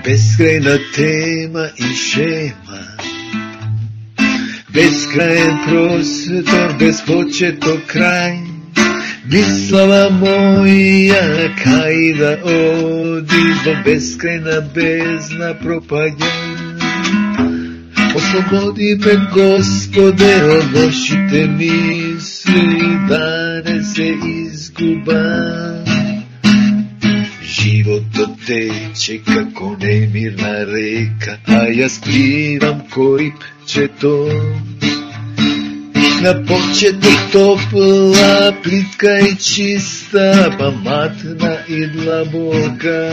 Beskrajna tema i šema, beskrajen prostor, bezpočeto kraj. Mislava moja, kaj da odi do beskrajna bezna propadnja. Oslobodi me, Gospode, od lošite misli, da ne se izgubam. Život teče kako nemirna reka, a ja splivam ko ribče to. Na početku topla, plitka i čista, pa matna i dlaboka.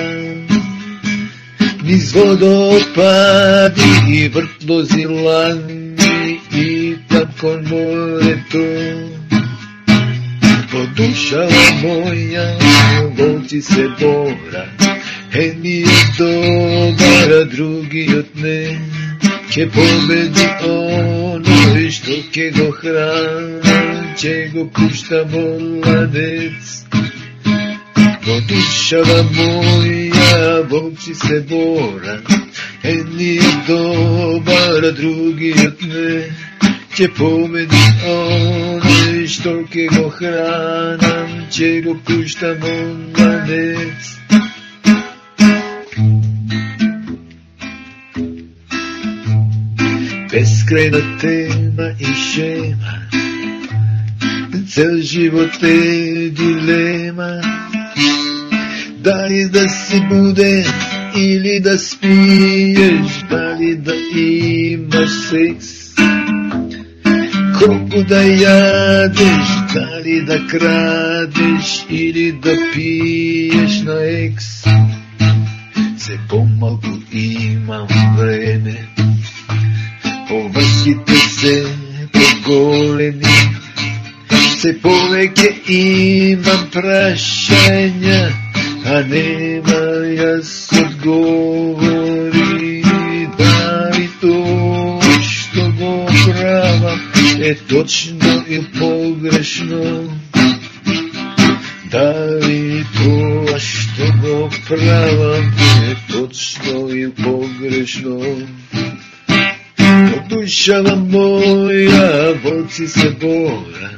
Niz vodopadi i vrtlozi lani i tako more to. Podušava moja, volci se bora, jedni od dobar, a drugi od ne. Će pobedi ono što ke go hrana, će go pušta mladec. Podušava moja, volci se bora, jedni od dobar, a drugi od ne. Će pobedi ono što ke go hrana, će go pušta mladec. Beskrajna tema i šema, cel život je dilema. Da li da si bude ili da spiješ, da li da imaš seks. Koliko da jadeš, da li da kradeš ili da piješ na eks. Se pomalu imam vreme, površite se po goleni, se poveke imam prašanja, a nema jas odgovori. Da li to što go pravam je točno ili pogrešno? Da li to što go pravam je točno ili pogrešno? Podušava moja, volci se bora,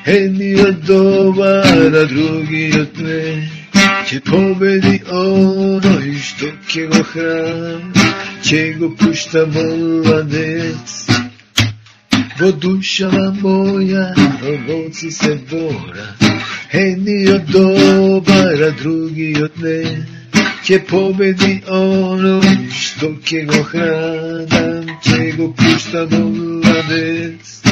jedni od dobar, a drugi od ne. Će pobedi ono što ke go hran, će go pušta mladec. Podušava moja, volci se bora, jedni od dobar, a drugi od ne. Će pobedi ono što ke go hran, će go pušta mladec.